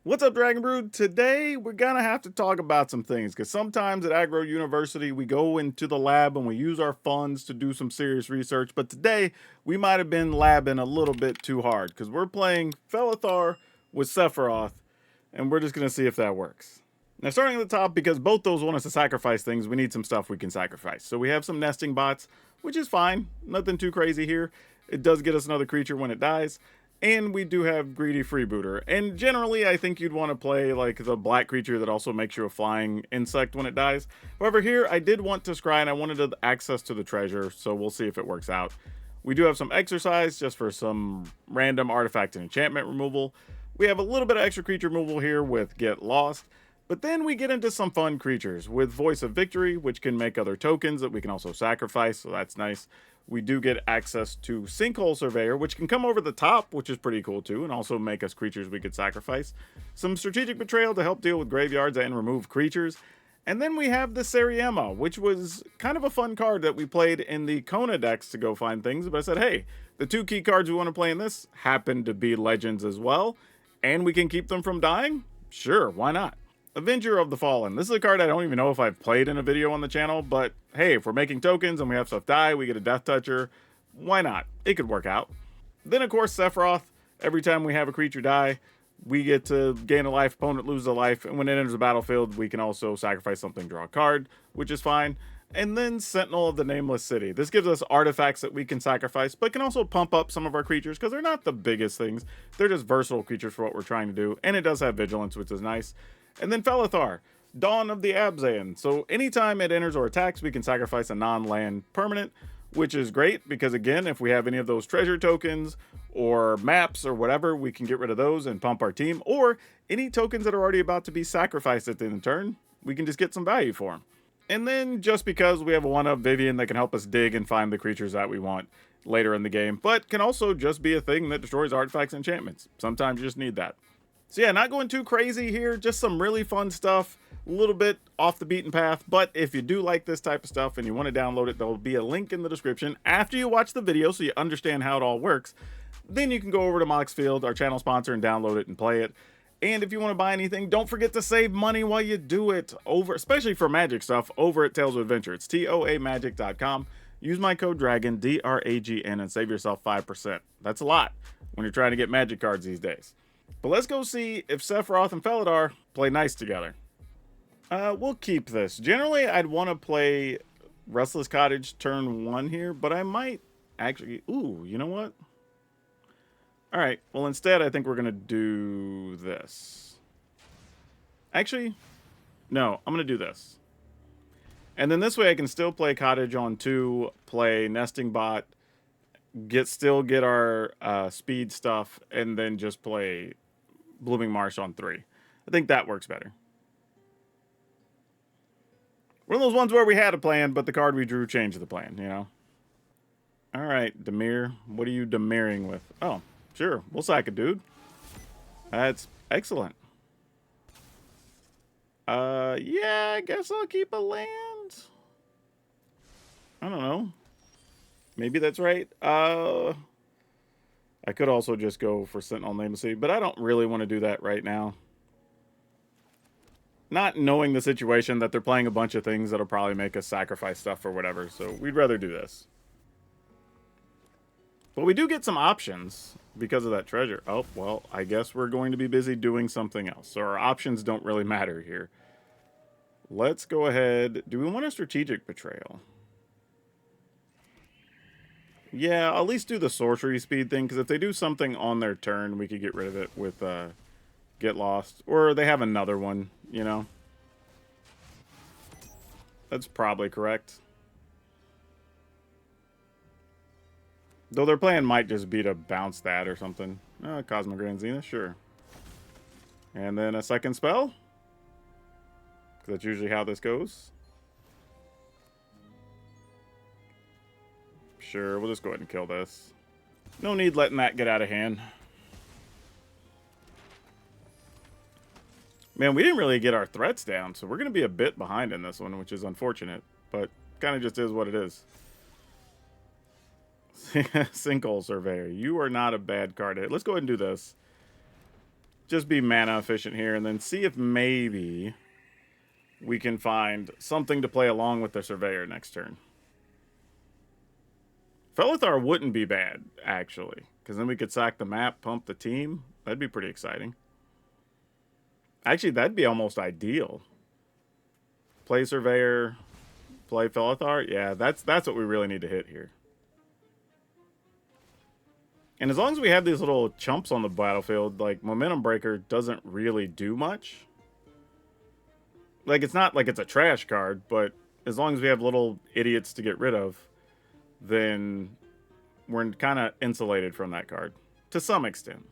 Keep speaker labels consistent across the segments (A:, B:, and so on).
A: What's up, Dragon Brood? Today we're gonna have to talk about some things because sometimes at Aggro University we go into the lab and we use our funds to do some serious research. But today we might have been labbing a little bit too hard because we're playing Felothar with Sephiroth, and we're just gonna see if that works. Now, starting at the top, because both those want us to sacrifice things, we need some stuff we can sacrifice. So we have some nesting bots, which is fine. Nothing too crazy here. It does get us another creature when it dies. And we do have Greedy Freebooter. And generally, I think you'd want to play like the black creature that also makes you a flying insect when it dies. However, here I did want to scry and I wanted access to the treasure, so we'll see if it works out. We do have some exercise just for some random artifact and enchantment removal. We have a little bit of extra creature removal here with Get Lost. But then we get into some fun creatures with Voice of Victory, which can make other tokens that we can also sacrifice, so that's nice. We do get access to Sinkhole Surveyor, which can come over the top, which is pretty cool too, and also make us creatures we could sacrifice. Some Strategic Betrayal to help deal with graveyards and remove creatures. And then we have the Seriema, which was kind of a fun card that we played in the Kona decks to go find things. But I said, hey, the two key cards we want to play in this happen to be legends as well, and we can keep them from dying? Sure, why not? Avenger of the Fallen. This is a card I don't even know if I've played in a video on the channel, but hey, if we're making tokens and we have stuff die, we get a Death Toucher. Why not? It could work out. Then, of course, Sephiroth. Every time we have a creature die, we get to gain a life, opponent loses a life, and when it enters the battlefield, we can also sacrifice something, draw a card, which is fine. And then Sentinel of the Nameless City. This gives us artifacts that we can sacrifice, but can also pump up some of our creatures because they're not the biggest things. They're just versatile creatures for what we're trying to do, and it does have Vigilance, which is nice. And then Felothar, Dawn of the Abzan. So anytime it enters or attacks, we can sacrifice a non-land permanent, which is great because, again, if we have any of those treasure tokens or maps or whatever, we can get rid of those and pump our team. Or any tokens that are already about to be sacrificed at the end of the turn, we can just get some value for them. And then just because we have a 1-up Vivian that can help us dig and find the creatures that we want later in the game, but can also just be a thing that destroys artifacts and enchantments. Sometimes you just need that. So yeah, not going too crazy here, just some really fun stuff, a little bit off the beaten path, but if you do like this type of stuff and you want to download it, there will be a link in the description after you watch the video so you understand how it all works. Then you can go over to Moxfield, our channel sponsor, and download it and play it. And if you want to buy anything, don't forget to save money while you do it, especially for Magic stuff, over at Tales of Adventure. It's toamagic.com. Use my code DRAGON, D-R-A-G-N, and save yourself 5%. That's a lot when you're trying to get Magic cards these days. But let's go see if Sephiroth and Felothar play nice together. We'll keep this. Generally, I'd want to play Restless Cottage turn 1 here, but I might actually... Ooh, you know what? Alright, well instead I think we're going to do this. Actually, no, I'm going to do this. And then this way I can still play Cottage on 2, play Nesting Bot, still get our speed stuff, and then just play Blooming Marsh on 3. I think that works better. One of those ones where we had a plan, but the card we drew changed the plan, you know? Alright, Demir. What are you demiring with? Oh, sure. We'll sack a dude. That's excellent. Yeah, I guess I'll keep a land. I don't know. Maybe that's right. I could also just go for Sentinel Nameless City, but I don't really want to do that right now. Not knowing the situation that they're playing a bunch of things that'll probably make us sacrifice stuff or whatever, so we'd rather do this. But we do get some options because of that treasure. Oh, well, I guess we're going to be busy doing something else, so our options don't really matter here. Let's go ahead. Do we want a Strategic Betrayal? Yeah, I'll at least do the sorcery speed thing, because if they do something on their turn, we could get rid of it with Get Lost. Or they have another one, you know? That's probably correct. Though their plan might just be to bounce that or something. Cosmic Grand Zenith, sure. And then a second spell. Because that's usually how this goes. Sure, we'll just go ahead and kill this. No need letting that get out of hand. Man, we didn't really get our threats down, so we're going to be a bit behind in this one, which is unfortunate. But kind of just is what it is. Sinkhole Surveyor. You are not a bad card. Let's go ahead and do this. just be mana efficient here, and then see if maybe we can find something to play along with the Surveyor next turn. Felothar wouldn't be bad, actually, because then we could sack the map, pump the team. That'd be pretty exciting. Actually, that'd be almost ideal. Play Surveyor, play Felothar. Yeah, that's what we really need to hit here. And as long as we have these little chumps on the battlefield, like, Momentum Breaker doesn't really do much. Like, it's not like it's a trash card, but as long as we have little idiots to get rid of, then we're kind of insulated from that card. To some extent.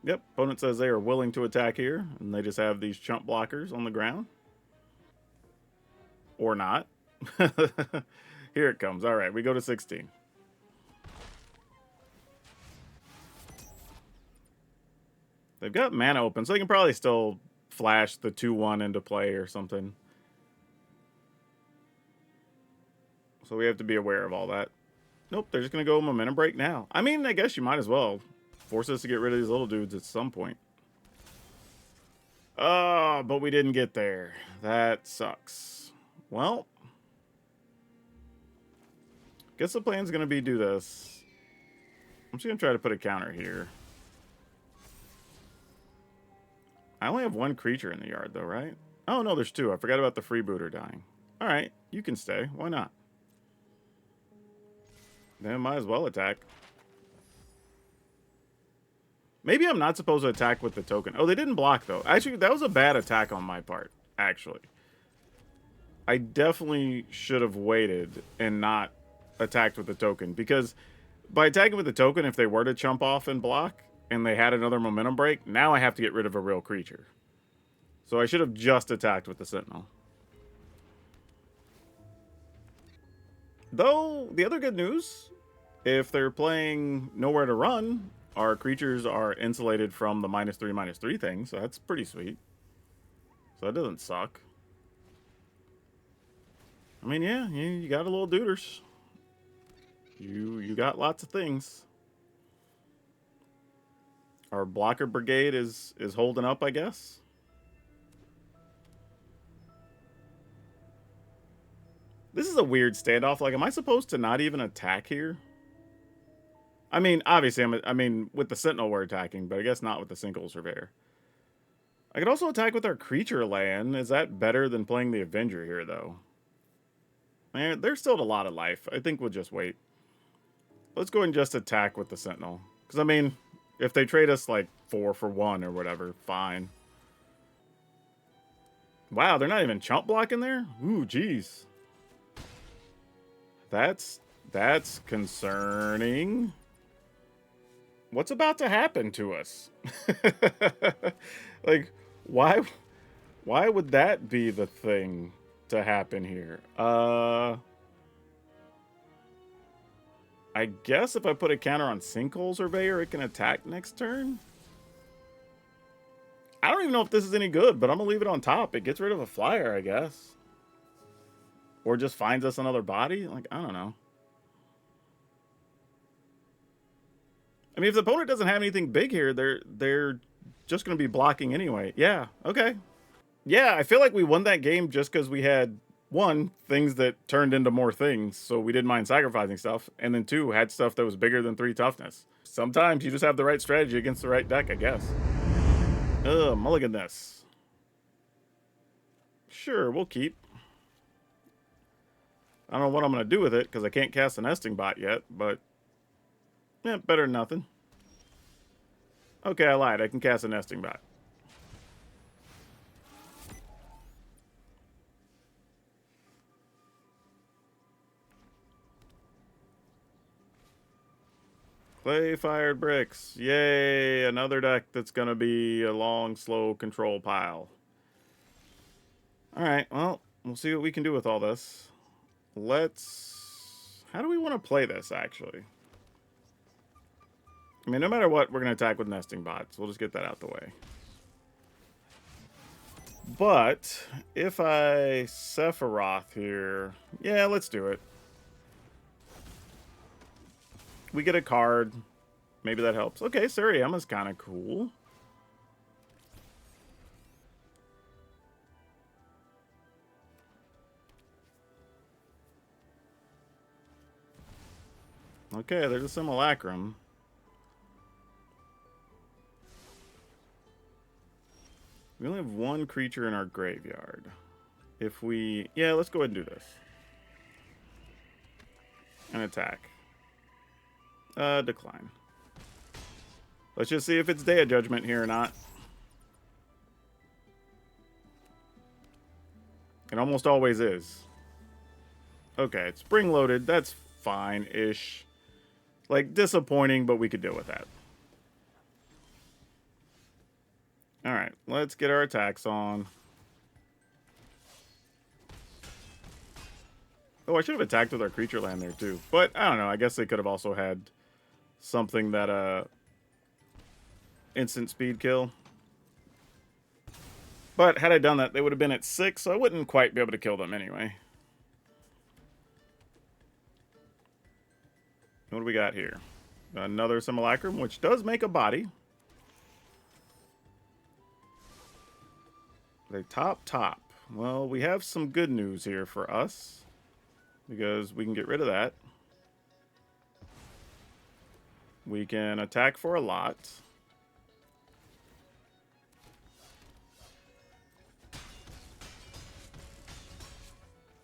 A: Yep, opponent says they are willing to attack here, and they just have these chump blockers on the ground. Or not. Here it comes. All right, we go to 16. They've got mana open, so they can probably still flash the 2-1 into play or something. So we have to be aware of all that. Nope, they're just going to go Momentum Break now. I mean, I guess you might as well force us to get rid of these little dudes at some point. Oh, but we didn't get there. That sucks. Well, guess the plan's going to be do this. I'm just going to try to put a counter here. I only have one creature in the yard, though, right? Oh, no, there's two. I forgot about the freebooter dying. All right, you can stay. Why not? Then might as well attack. Maybe I'm not supposed to attack with the token. Oh, they didn't block, though. Actually, that was a bad attack on my part, actually. I definitely should have waited and not attacked with the token, because by attacking with the token, if they were to chump off and block, and they had another momentum break, now I have to get rid of a real creature. So I should have just attacked with the Sentinel. Though, the other good news, if they're playing Nowhere to Run, our creatures are insulated from the -3/-3 thing, so that's pretty sweet. So that doesn't suck. I mean, yeah, you got a little duders. You got lots of things. Our blocker brigade is holding up, I guess. This is a weird standoff. Like, am I supposed to not even attack here? I mean, obviously, I mean, with the Sentinel we're attacking, but I guess not with the Single Surveyor. I could also attack with our creature land. Is that better than playing the Avenger here, though? Man, there's still a lot of life. I think we'll just wait. Let's go and just attack with the Sentinel. Because, I mean, if they trade us, like, 4 for 1 or whatever, fine. Wow, they're not even chump blocking there? Ooh, jeez. That's concerning. What's about to happen to us? Like, why would that be the thing to happen here? I guess if I put a counter on Sinkhole Surveyor, it can attack next turn? I don't even know if this is any good, but I'm going to leave it on top. It gets rid of a flyer, I guess. Or just finds us another body? Like, I don't know. I mean, if the opponent doesn't have anything big here, they're just going to be blocking anyway. Yeah, okay. Yeah, I feel like we won that game just because we had, 1, things that turned into more things, so we didn't mind sacrificing stuff, and then 2, had stuff that was bigger than 3 toughness. Sometimes you just have the right strategy against the right deck, I guess. Ugh, mulligan this. Sure, we'll keep. I don't know what I'm going to do with it, because I can't cast a nesting bot yet, but yeah, better than nothing. Okay, I lied. I can cast a nesting bot. Clay-fired bricks. Yay, another deck that's going to be a long, slow control pile. Alright, well, we'll see what we can do with all this. Let's... How do we want to play this, actually? I mean, no matter what, we're going to attack with nesting bots. We'll just get that out the way. But, if I Sephiroth here... Yeah, let's do it. We get a card. Maybe that helps. Okay, Sariyama's kind of cool. Okay, there's a Simulacrum. We only have one creature in our graveyard. If we... Yeah, let's go ahead and do this. And attack. Decline. Let's just see if it's Day of Judgment here or not. It almost always is. Okay, it's spring-loaded. That's fine-ish. Like, disappointing, but we could deal with that. Alright, let's get our attacks on. Oh, I should have attacked with our creature land there, too. But, I don't know, I guess they could have also had something that, instant speed kill. But, had I done that, they would have been at 6, so I wouldn't quite be able to kill them anyway. What do we got here? Another Simulacrum, which does make a body. They top. Well, we have some good news here for us. Because we can get rid of that. We can attack for a lot.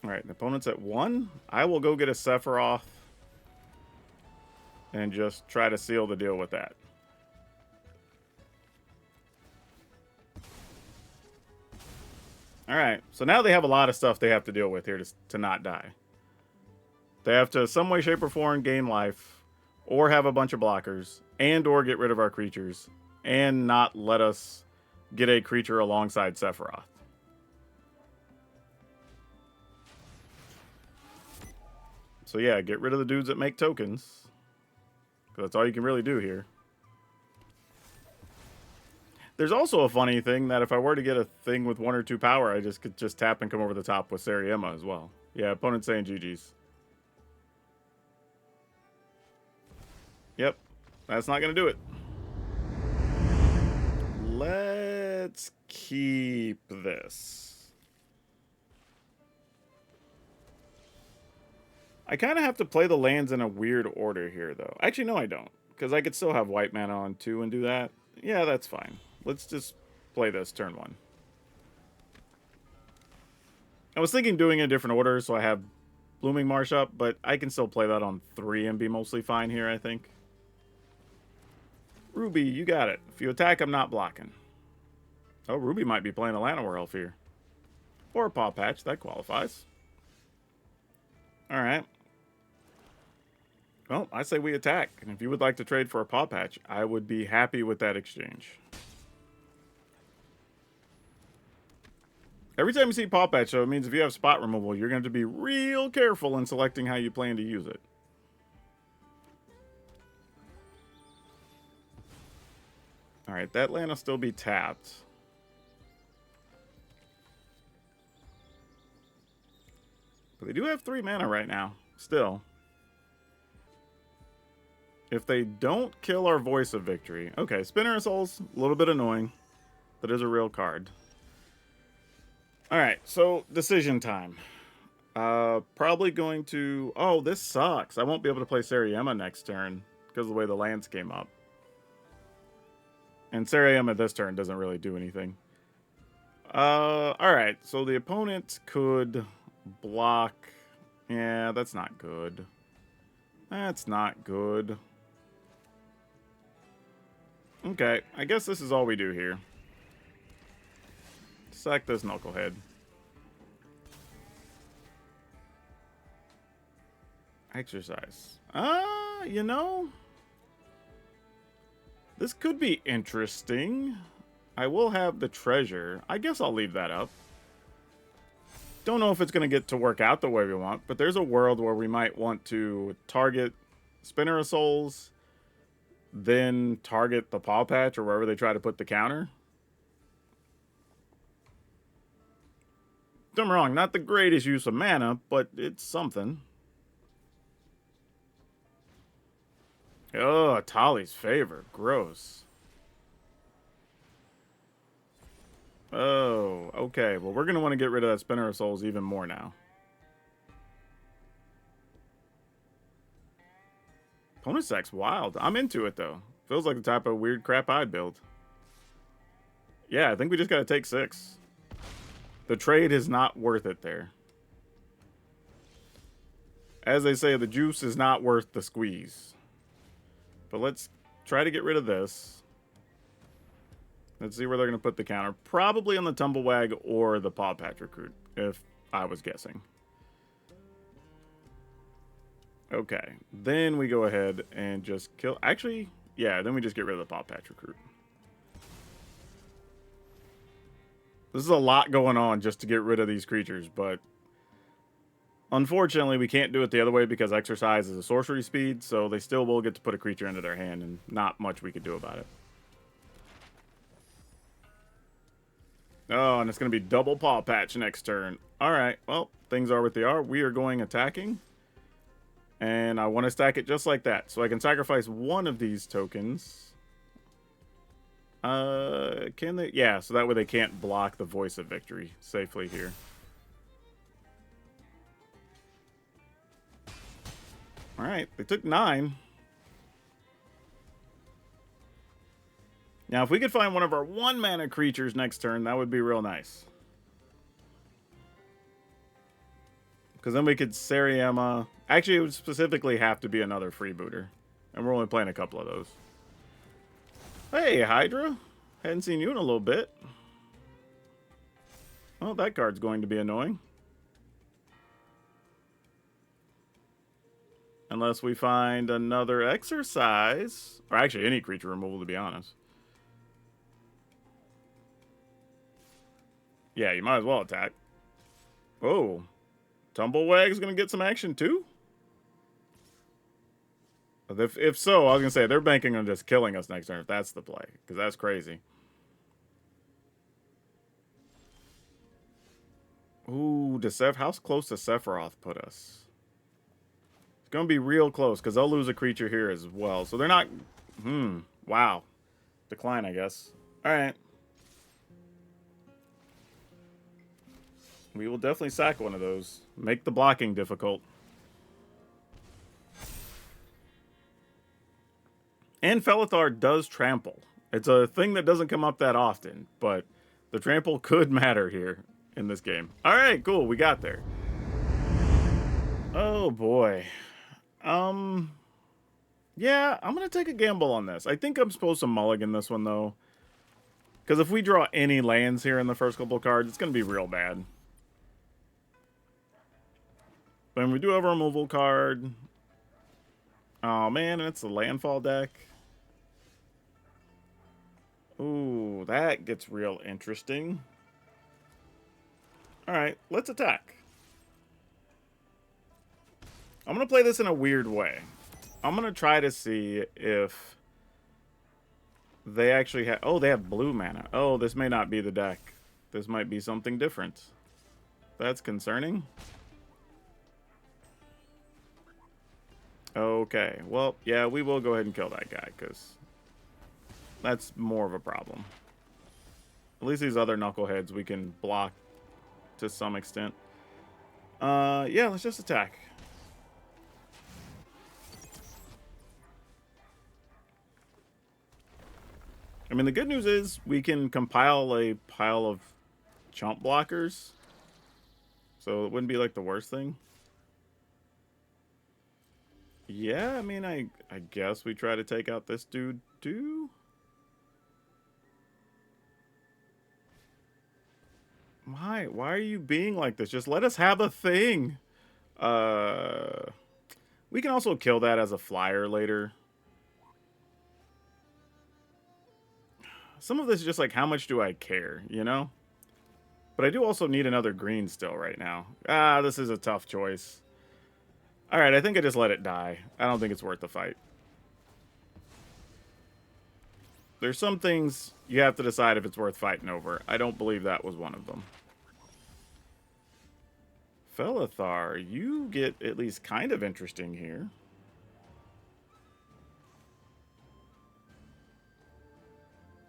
A: Alright, the opponent's at 1. I will go get a Sephiroth. And just try to seal the deal with that. Alright, so now they have a lot of stuff they have to deal with here to not die. They have to, some way, shape, or form, gain life, or have a bunch of blockers, and or get rid of our creatures, and not let us get a creature alongside Sephiroth. So yeah, get rid of the dudes that make tokens. That's all you can really do here. There's also a funny thing that if I were to get a thing with 1 or 2 power, I could just tap and come over the top with Sariyama as well. Yeah, opponent saying GG's. Yep, that's not going to do it. Let's keep this. I kind of have to play the lands in a weird order here, though. Actually, no, I don't. Because I could still have white mana on 2 and do that. Yeah, that's fine. Let's just play this turn 1. I was thinking doing it in a different order, so I have Blooming Marsh up, but I can still play that on 3 and be mostly fine here, I think. Ruby, you got it. If you attack, I'm not blocking. Oh, Ruby might be playing a Llanowar Elf here. Or a Paw Patch, that qualifies. Alright. Well, I say we attack. And if you would like to trade for a Paw Patch, I would be happy with that exchange. Every time you see Paw Patch, though, it means if you have spot removal, you're going to have to be real careful in selecting how you plan to use it. Alright, that land will still be tapped. But they do have 3 mana right now, still. If they don't kill our Voice of Victory... Okay, Spinner of Souls, a little bit annoying. That is a real card. Alright, so decision time. Probably going to... Oh, this sucks. I won't be able to play Sariyama next turn because of the way the lands came up. And Sariyama this turn doesn't really do anything. Alright, so the opponent could block... Yeah, that's not good. That's not good. Okay, I guess this is all we do here. Sack this Knucklehead. Exercise. You know... This could be interesting. I will have the treasure. I guess I'll leave that up. Don't know if it's going to get to work out the way we want, but there's a world where we might want to target Spinner of Souls, then target the Paw Patch or wherever they try to put the counter. Don't get me wrong, not the greatest use of mana, but it's something. Oh, Tali's favor. Gross. Oh, okay. Well, we're going to want to get rid of that Spinner of Souls even more now. Opponent's deck's wild. I'm into it, though. Feels like the type of weird crap I'd build. Yeah, I think we just got to take 6. The trade is not worth it there. As they say, the juice is not worth the squeeze. But let's try to get rid of this. Let's see where they're going to put the counter. Probably on the Tumblewag or the Paw Patch Recruit, if I was guessing. Okay, then we go ahead and just kill... Actually, yeah, then we just get rid of the Paw Patch Recruit. This is a lot going on just to get rid of these creatures, but... Unfortunately, we can't do it the other way because Exercise is a sorcery speed, so they still will get to put a creature into their hand, and not much we could do about it. Oh, and it's going to be double Paw Patch next turn. Alright, well, things are what they are. We are going attacking. And I want to stack it just like that. So I can sacrifice one of these tokens. Can they? Yeah, so that way they can't block the Voice of Victory safely here. Alright, they took 9. Now, if we could find one of our 1-mana creatures next turn, that would be real nice. Because then we could Seriema. Actually, it would specifically have to be another freebooter. And we're only playing a couple of those. Hey, Hydra. Hadn't seen you in a little bit. Oh, that card's going to be annoying. Unless we find another Exercise. Or actually, any creature removal, to be honest. Yeah, you might as well attack. Oh. Tumblewag's going to get some action, too? If so, I was going to say, they're banking on just killing us next turn, if that's the play. Because that's crazy. Ooh, how close does Sephiroth put us? It's going to be real close, because they'll lose a creature here as well. So they're not... Wow. Decline, I guess. Alright. We will definitely sack one of those. Make the blocking difficult. And Felothar does trample. It's a thing that doesn't come up that often, but the trample could matter here in this game. Alright, cool. We got there. Oh, boy. Yeah, I'm going to take a gamble on this. I think I'm supposed to mulligan this one, though. Because if we draw any lands here in the first couple of cards, it's going to be real bad. Then we do have a removal card. Oh, man, it's the Landfall deck. Ooh, that gets real interesting. Alright, let's attack. I'm going to play this in a weird way. I'm going to try to see if they actually have... Oh, they have blue mana. Oh, this may not be the deck. This might be something different. That's concerning. Okay, well, yeah, we will go ahead and kill that guy, because that's more of a problem. At least these other knuckleheads we can block to some extent. Yeah, let's just attack. I mean, the good news is we can compile a pile of chump blockers, so it wouldn't be like the worst thing. Yeah, I mean, I guess we try to take out this dude, too. Why are you being like this? Just let us have a thing. We can also kill that as a flyer later. Some of this is just like, how much do I care, you know? But I do also need another green still right now. Ah, this is a tough choice. Alright, I think I just let it die. I don't think it's worth the fight. There's some things you have to decide if it's worth fighting over. I don't believe that was one of them. Felothar, you get at least kind of interesting here.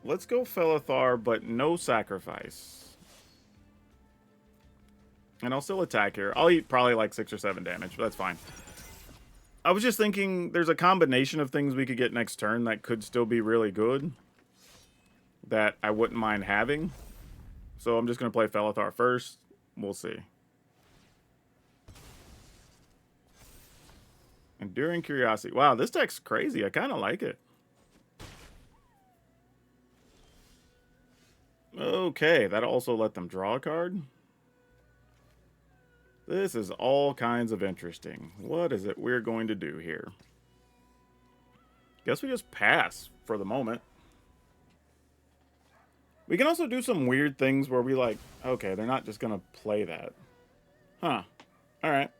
A: Let's go Felothar, but no sacrifice. And I'll still attack here. I'll eat probably like 6 or 7 damage, but that's fine. I was just thinking there's a combination of things we could get next turn that could still be really good. That I wouldn't mind having. So I'm just going to play Felothar first. We'll see. Enduring Curiosity. Wow, this deck's crazy. I kind of like it. Okay, that also let them draw a card. This is all kinds of interesting. What is it we're going to do here? Guess we just pass for the moment. We can also do some weird things where we like, okay, they're not just going to play that. Huh. All right.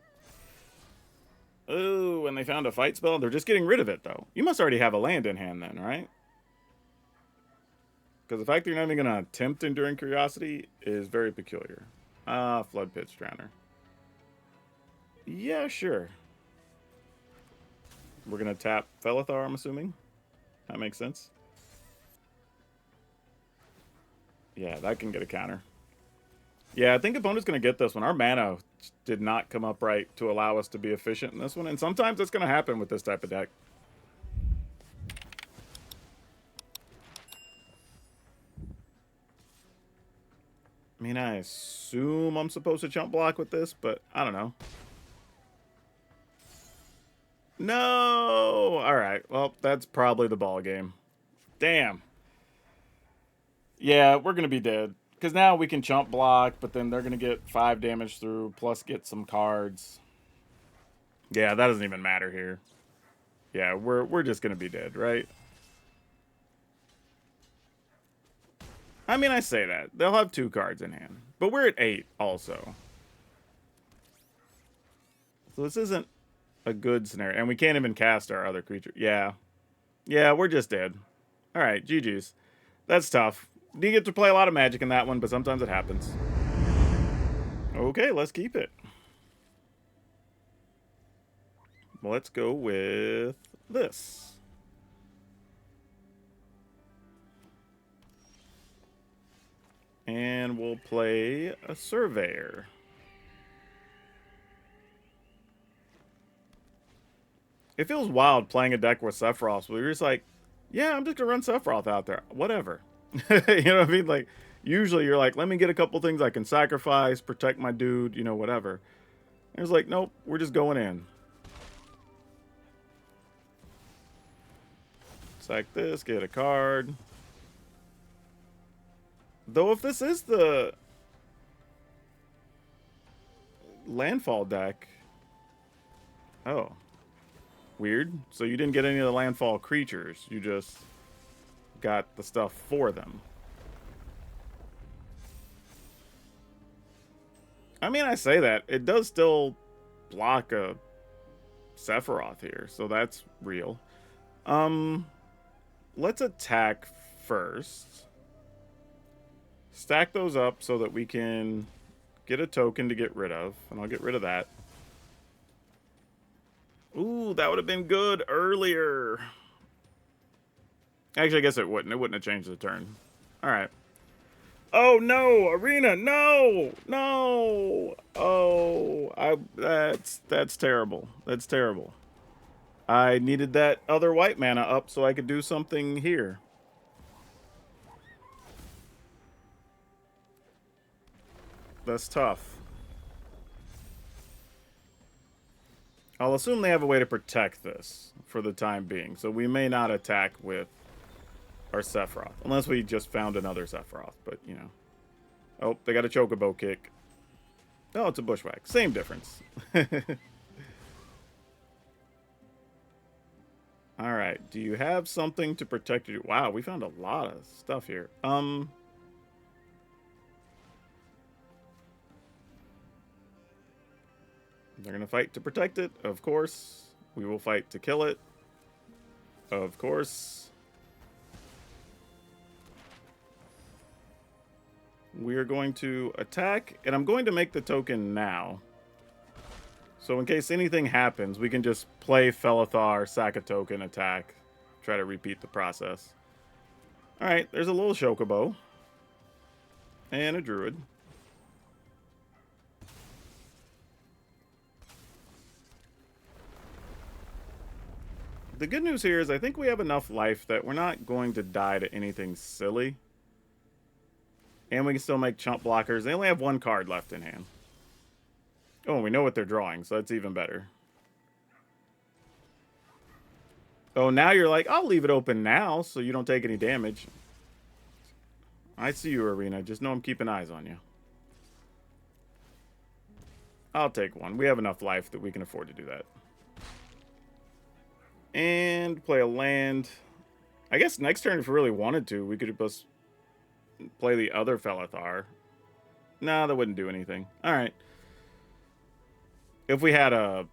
A: Oh, and they found a fight spell. They're just getting rid of it, though. You must already have a land in hand then, right? Because the fact that you're not even going to attempt Enduring Curiosity is very peculiar. Flood Pitch Drowner. Yeah, sure. We're going to tap Felothar, I'm assuming. That makes sense. Yeah, that can get a counter. Yeah, I think opponent's going to get this one. Our mana did not come up right to allow us to be efficient in this one. And sometimes that's going to happen with this type of deck. I mean, I assume I'm supposed to chump block with this, but I don't know. No! Alright, well, that's probably the ball game. Damn. Yeah, we're going to be dead. Because now we can chump block, but then they're going to get 5 damage through, plus get some cards. Yeah, that doesn't even matter here. Yeah, we're just going to be dead, right? I mean, I say that. They'll have 2 cards in hand. But we're at 8 also. So this isn't a good scenario. And we can't even cast our other creature. Yeah. Yeah, we're just dead. Alright, GG's. That's tough. You get to play a lot of Magic in that one, but sometimes it happens. Okay, let's keep it. Well, let's go with this. And we'll play a Surveyor. It feels wild playing a deck with Sephiroth. So you're just like, yeah, I'm just going to run Sephiroth out there. Whatever. You know what I mean? Like, usually you're like, let me get a couple things I can sacrifice, protect my dude, you know, whatever. And it's like, nope, we're just going in. Sack this, get a card. Though if this is the Landfall deck... Oh. Weird. So you didn't get any of the Landfall creatures. You just got the stuff for them. I mean, I say that. It does still block a Sephiroth here, so that's real. Let's attack first. Stack those up so that we can get a token to get rid of, and I'll get rid of that. Ooh, that would have been good earlier. Actually, I guess it wouldn't. It wouldn't have changed the turn. All right. Oh, no! Arena! No! No! Oh, that's terrible. That's terrible. I needed that other white mana up so I could do something here. That's tough. I'll assume they have a way to protect this for the time being, so we may not attack with our Sephiroth. Unless we just found another Sephiroth, but, you know. Oh, they got a Chocobo kick. Oh, it's a Bushwhack. Same difference. Alright, do you have something to protect you? Wow, we found a lot of stuff here. They're going to fight to protect it, of course. We will fight to kill it, of course. We are going to attack, and I'm going to make the token now. So in case anything happens, we can just play Felothar, sack a token, attack, try to repeat the process. Alright, there's a little Chocobo. And a Druid. The good news here is I think we have enough life that we're not going to die to anything silly. And we can still make chump blockers. They only have one card left in hand. Oh, we know what they're drawing, so that's even better. Oh, now you're like, I'll leave it open now so you don't take any damage. I see you, Arena. Just know I'm keeping eyes on you. I'll take one. We have enough life that we can afford to do that. And play a land. I guess next turn, if we really wanted to, we could just play the other Felothar. Nah, that wouldn't do anything. Alright. If we had a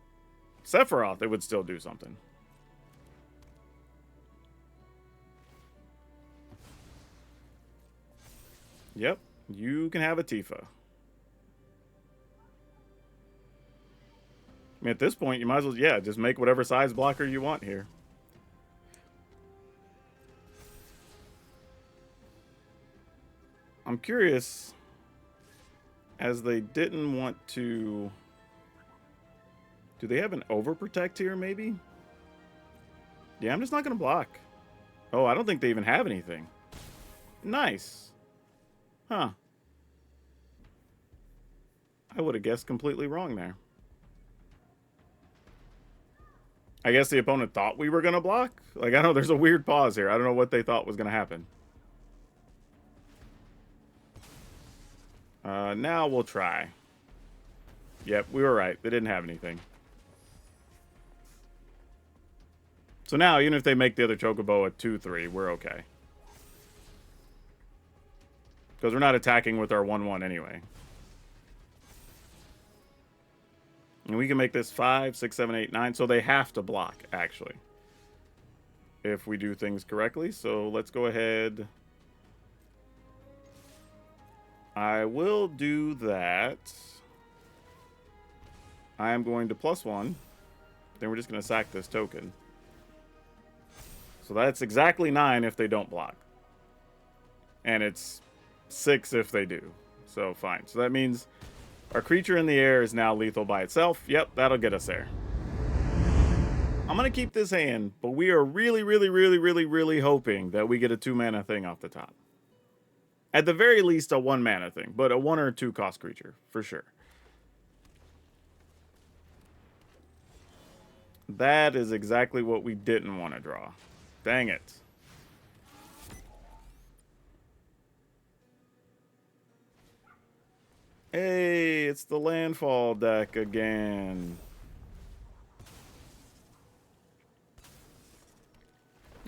A: Sephiroth, it would still do something. Yep, you can have a Tifa. I mean, at this point, you might as well, yeah, just make whatever size blocker you want here. I'm curious, as they didn't want to... Do they have an overprotect here, maybe? Yeah, I'm just not going to block. Oh, I don't think they even have anything. Nice. Huh. I would have guessed completely wrong there. I guess the opponent thought we were going to block? Like, I know there's a weird pause here. I don't know what they thought was going to happen. Now we'll try. Yep, we were right. They didn't have anything. So now, even if they make the other Chocobo a 2-3, we're okay. Because we're not attacking with our 1-1 anyway. And we can make this 5, 6, 7, 8, 9. So they have to block, actually. If we do things correctly. So let's go ahead. I will do that. I am going to +1. Then we're just going to sack this token. So that's exactly 9 if they don't block. And it's 6 if they do. So fine. So that means our creature in the air is now lethal by itself. Yep, that'll get us there. I'm going to keep this hand, but we are really hoping that we get a 2-mana thing off the top. At the very least, a 1-mana thing, but a 1 or 2 cost creature, for sure. That is exactly what we didn't want to draw. Dang it. Hey, it's the Landfall deck again.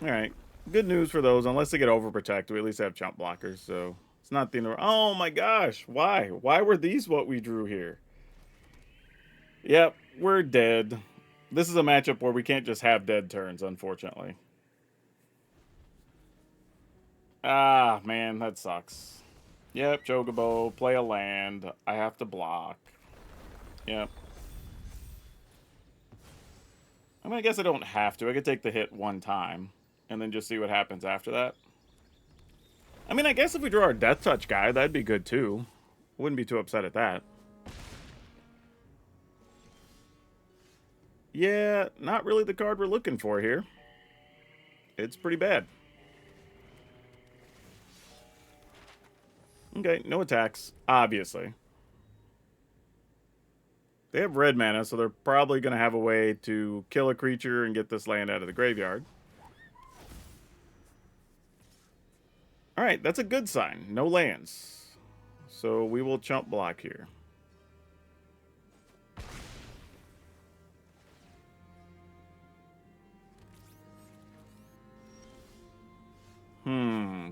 A: Alright. Good news for those. Unless they get overprotect, we at least have chump blockers, so it's not the end of the... Oh my gosh, why? Why were these what we drew here? Yep, we're dead. This is a matchup where we can't just have dead turns, unfortunately. Ah, man, that sucks. Yep, Chocobo, play a land. I have to block. Yep. I mean, I guess I don't have to. I could take the hit one time and then just see what happens after that. I mean, I guess if we draw our Death Touch guy, that'd be good too. Wouldn't be too upset at that. Yeah, not really the card we're looking for here. It's pretty bad. Okay, no attacks, obviously. They have red mana, so they're probably going to have a way to kill a creature and get this land out of the graveyard. Alright, that's a good sign. No lands. So we will chump block here.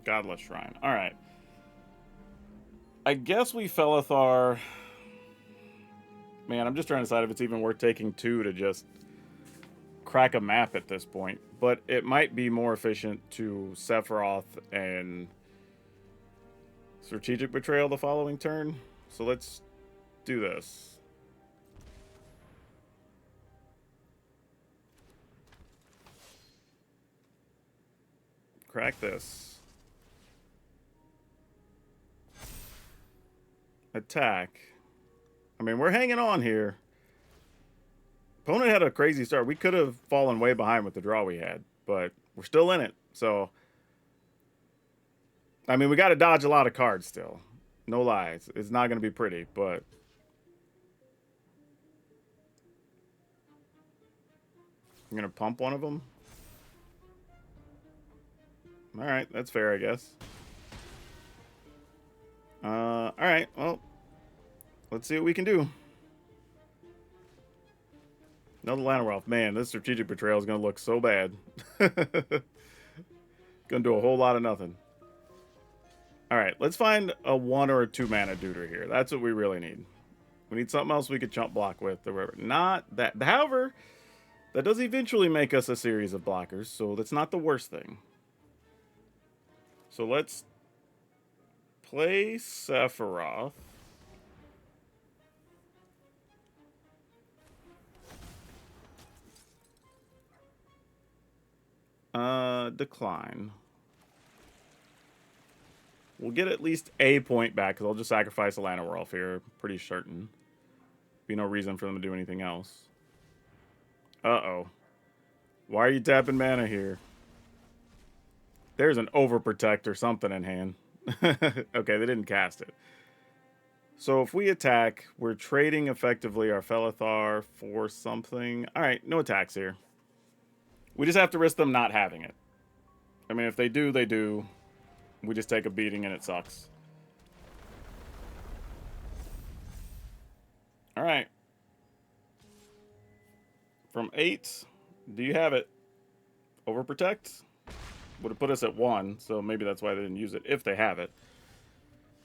A: Godless Shrine. Alright. I guess we Felothar... Man, I'm just trying to decide if it's even worth taking 2 to just crack a map at this point. But it might be more efficient to Sephiroth and Strategic Betrayal the following turn. So let's do this. Crack this. attack. I mean, we're hanging on here. Opponent had a crazy start. We could have fallen way behind with the draw we had, but we're still in it. So, I mean, we got to dodge a lot of cards still. No lies. It's not going to be pretty, but... I'm going to pump one of them. Alright, that's fair, I guess. Alright, well... Let's see what we can do. Another Landfall. Man, this strategic betrayal is going to look so bad. Going to do a whole lot of nothing. Alright, let's find a 1 or a 2 mana duder here. That's what we really need. We need something else we could chump block with. Or whatever. Not that. However, that does eventually make us a series of blockers, so that's not the worst thing. So let's play Sephiroth. Decline. We'll get at least a point back, because I'll just sacrifice a Landfall here. Pretty certain. Be no reason for them to do anything else. Uh-oh. Why are you tapping mana here? There's an Overprotect or something in hand. Okay, they didn't cast it. So if we attack, we're trading effectively our Felothar for something. Alright, no attacks here. We just have to risk them not having it. I mean, if they do, they do. We just take a beating and it sucks. Alright. From 8, do you have it? Overprotect? Would have put us at 1, so maybe that's why they didn't use it, if they have it.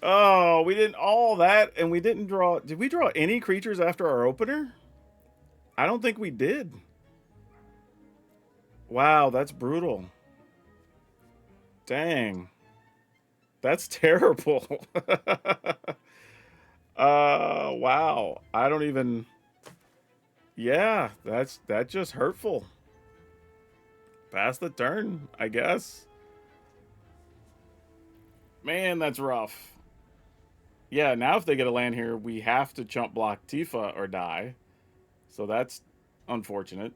A: Oh, we didn't all that, and we didn't draw... Did we draw any creatures after our opener? I don't think we did. Wow, that's brutal. Dang. That's terrible. Wow. I don't even... Yeah, that's just hurtful. Pass the turn, I guess. Man, that's rough. Yeah, now if they get a land here, we have to chump block Tifa or die. So that's unfortunate.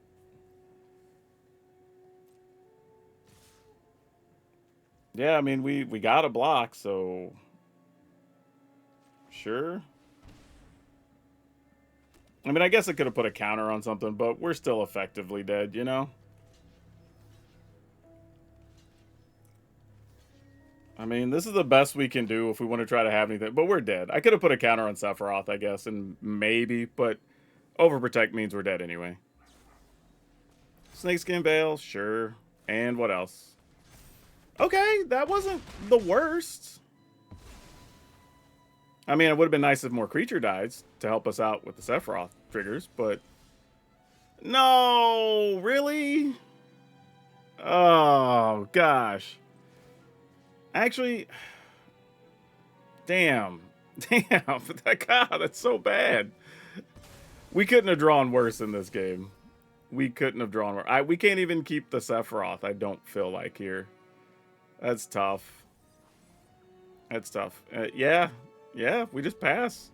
A: Yeah, I mean, we got a block, so... Sure. I mean, I guess I could have put a counter on something, but we're still effectively dead, you know? I mean, this is the best we can do if we want to try to have anything, but we're dead. I could have put a counter on Sephiroth, I guess, and maybe, but Overprotect means we're dead anyway. Snakeskin Veil, sure. And what else? Okay, that wasn't the worst. I mean, it would have been nice if more creature dies to help us out with the Sephiroth triggers, but... No! Really? Oh, gosh. Actually... Damn. Damn. God, that's so bad. We couldn't have drawn worse in this game. We couldn't have drawn worse. We can't even keep the Sephiroth, I don't feel like, here. That's tough. That's tough. Yeah. Yeah, we just pass.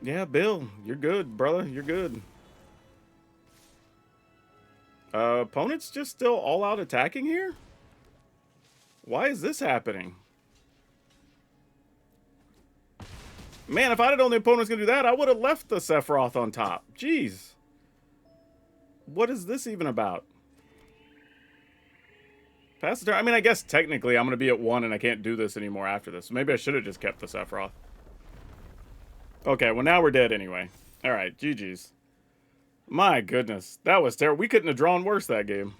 A: Yeah, Bill, you're good, brother. You're good. Opponent's just still all out attacking here? Why is this happening? Man, if I'd have known the opponent was going to do that, I would have left the Sephiroth on top. Jeez. What is this even about? Pass the turn. I mean, I guess technically I'm going to be at 1 and I can't do this anymore after this. So maybe I should have just kept the Sephiroth. Okay, well now we're dead anyway. Alright, GG's. My goodness. That was terrible. We couldn't have drawn worse that game.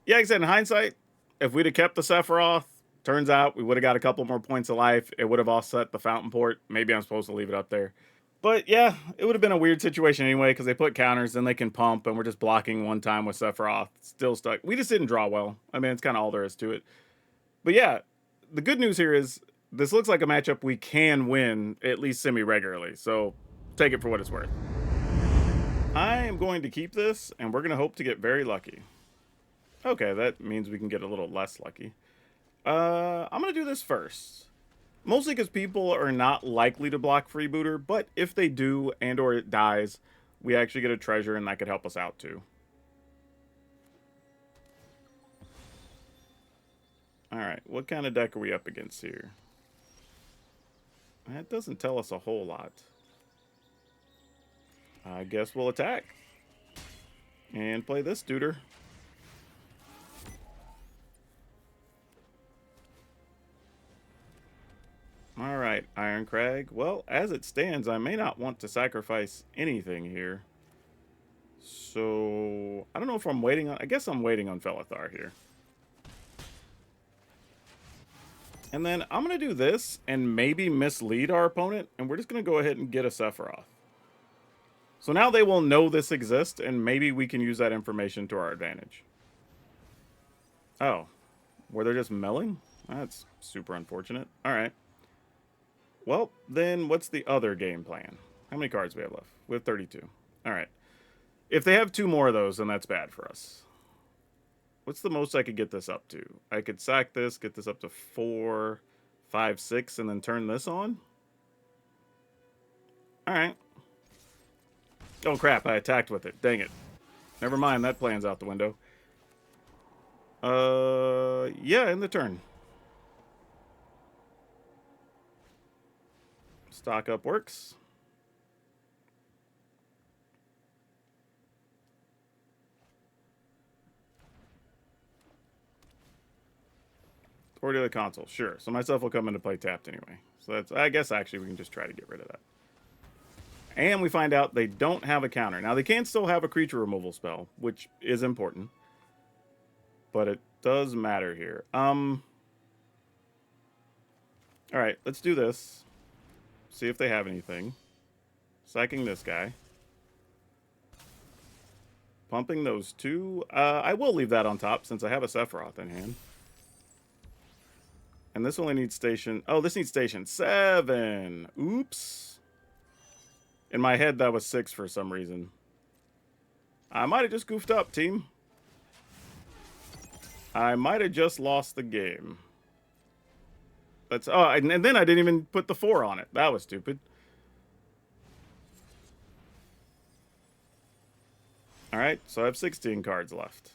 A: Yeah, like I said, in hindsight, if we'd have kept the Sephiroth, turns out we would have got a couple more points of life. It would have offset the Fountain Port. Maybe I'm supposed to leave it up there. But yeah, it would have been a weird situation anyway, because they put counters, then they can pump, and we're just blocking one time with Sephiroth. Still stuck. We just didn't draw well. I mean, it's kind of all there is to it. But yeah, the good news here is this looks like a matchup we can win, at least semi-regularly. So take it for what it's worth. I am going to keep this, and we're going to hope to get very lucky. Okay, that means we can get a little less lucky. I'm going to do this first. Mostly because people are not likely to block Freebooter, but if they do and or it dies, we actually get a treasure and that could help us out too. Alright, what kind of deck are we up against here? That doesn't tell us a whole lot. I guess we'll attack. And play this duder. Alright, Iron Crag. Well, as it stands, I may not want to sacrifice anything here. So, I don't know if I'm waiting on... I guess I'm waiting on Felothar here. And then I'm going to do this and maybe mislead our opponent. And we're just going to go ahead and get a Sephiroth. So now they will know this exists, and maybe we can use that information to our advantage. Oh. Were they just milling? That's super unfortunate. Alright. Well, then what's the other game plan? How many cards do we have left? We have 32. Alright. If they have 2 more of those, then that's bad for us. What's the most I could get this up to? I could sack this, get this up to 4, 5, 6, and then turn this on? Alright. Oh crap, I attacked with it. Dang it. Never mind, that plan's out the window. Yeah, in the turn. Stock up works. Or to the console, sure. So myself will come into play tapped anyway. So that's, I guess actually we can just try to get rid of that. And we find out they don't have a counter. Now they can still have a creature removal spell, which is important. But it does matter here. Alright, let's do this. See if they have anything. Sacking this guy. Pumping those 2. I will leave that on top since I have a Sephiroth in hand. And this only needs station... Oh, this needs station 7. Oops. In my head, that was 6 for some reason. I might have just goofed up, team. I might have just lost the game. That's... Oh, and then I didn't even put the 4 on it. That was stupid. Alright, so I have 16 cards left.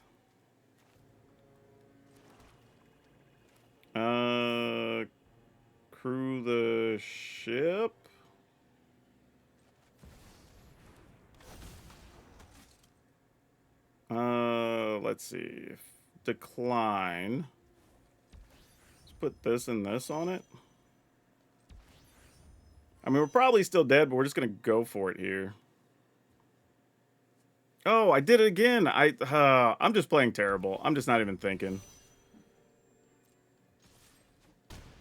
A: Crew the ship. Let's see. Decline. Let's put this and this on it. I mean, we're probably still dead, but we're just going to go for it here. Oh, I did it again. I'm just playing terrible. I'm just not even thinking.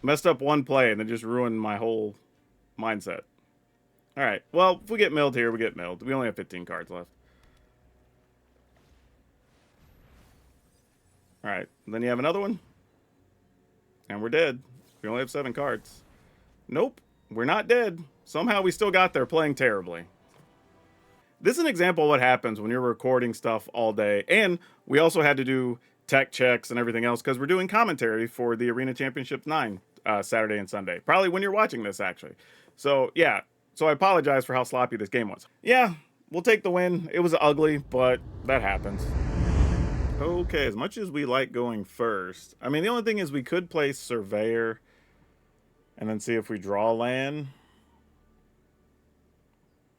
A: Messed up one play and then just ruined my whole mindset. Alright, well, if we get milled here, we get milled. We only have 15 cards left. Alright, then you have another one. And we're dead. We only have 7 cards. Nope, we're not dead. Somehow we still got there playing terribly. This is an example of what happens when you're recording stuff all day. And we also had to do tech checks and everything else because we're doing commentary for the Arena Championship 9 Saturday and Sunday. Probably when you're watching this, actually. So, yeah. So I apologize for how sloppy this game was. Yeah, we'll take the win. It was ugly, but that happens. Okay, as much as we like going first, I mean, the only thing is we could play Surveyor and then see if we draw land.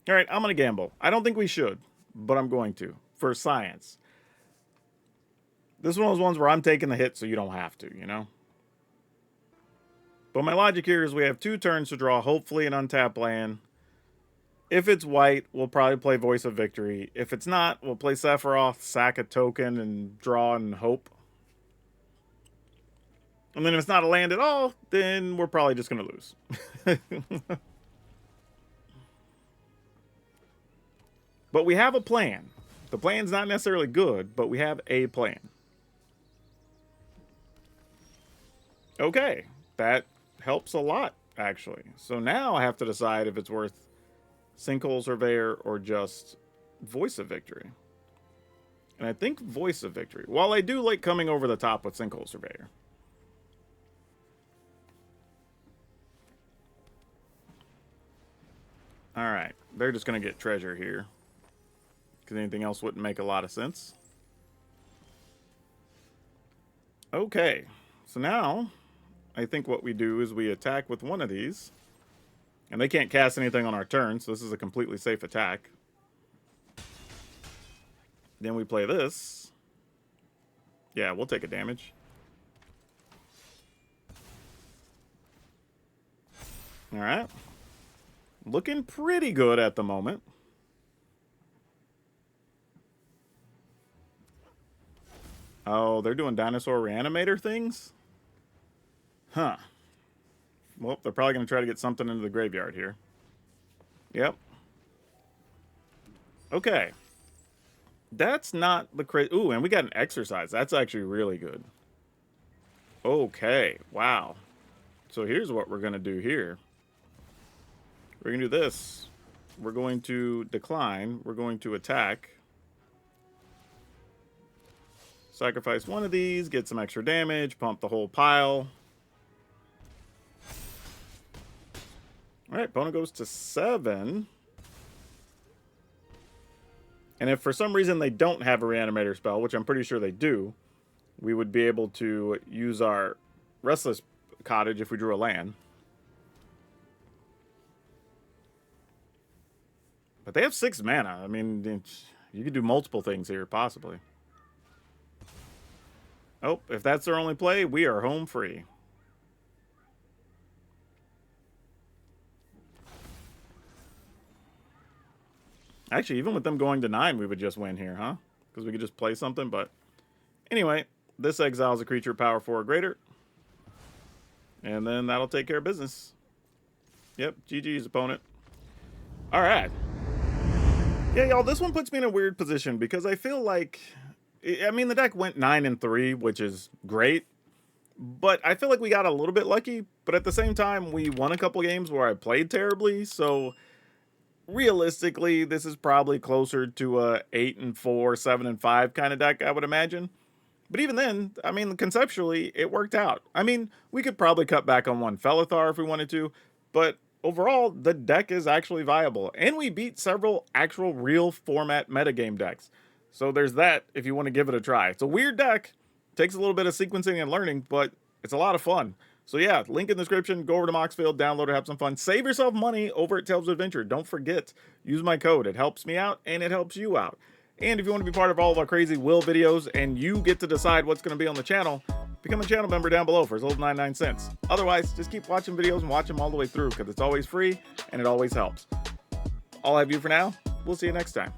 A: All right, I'm going to gamble. I don't think we should, but I'm going to, for science. This is one of those ones where I'm taking the hit so you don't have to, you know? But my logic here is we have 2 turns to draw, hopefully an untapped land. If it's white, we'll probably play Voice of Victory. If it's not, we'll play Sephiroth, sack a token, and draw and hope. And then if it's not a land at all, then we're probably just going to lose. But we have a plan. The plan's not necessarily good, but we have a plan. Okay, that helps a lot, actually. So now I have to decide if it's worth Sinkhole Surveyor or just Voice of Victory. And I think Voice of Victory. While I do like coming over the top with Sinkhole Surveyor. Alright, they're just going to get treasure here. Because anything else wouldn't make a lot of sense. Okay, so now I think what we do is we attack with one of these. And they can't cast anything on our turn, so this is a completely safe attack. Then we play this. Yeah, we'll take a damage. Alright. Looking pretty good at the moment. Oh, they're doing Dinosaur Reanimator things? Huh. Well, they're probably going to try to get something into the graveyard here. Yep. Okay. That's not the crazy... Ooh, and we got an exercise. That's actually really good. Okay. Wow. So here's what we're going to do here. We're going to do this. We're going to decline. We're going to attack. Sacrifice one of these. Get some extra damage. Pump the whole pile. Alright, opponent goes to 7. And if for some reason they don't have a Reanimator spell, which I'm pretty sure they do, we would be able to use our Restless Cottage if we drew a land. But they have 6 mana. I mean, you could do multiple things here, possibly. Oh, if that's their only play, we are home free. Actually, even with them going to 9, we would just win here, huh? Because we could just play something, but... Anyway, this exiles a creature power 4 or greater. And then that'll take care of business. Yep, GG's opponent. Alright. Yeah, y'all, this one puts me in a weird position because I feel like... I mean, the deck went 9-3, which is great. But I feel like we got a little bit lucky. But at the same time, we won a couple games where I played terribly, so... Realistically, this is probably closer to a 8-4, 7-5 kind of deck, I would imagine. But even then, I mean, conceptually, it worked out. I mean, we could probably cut back on one Felothar if we wanted to, but overall, the deck is actually viable. And we beat several actual real format metagame decks. So there's that if you want to give it a try. It's a weird deck. Takes a little bit of sequencing and learning, but it's a lot of fun. So yeah, link in the description. Go over to Moxfield, download it, have some fun. Save yourself money over at Tales of Adventure. Don't forget, use my code. It helps me out, and it helps you out. And if you want to be part of all of our crazy will videos, and you get to decide what's going to be on the channel, become a channel member down below for as little as 99 cents. Otherwise, just keep watching videos and watch them all the way through, because it's always free, and it always helps. I'll have you for now. We'll see you next time.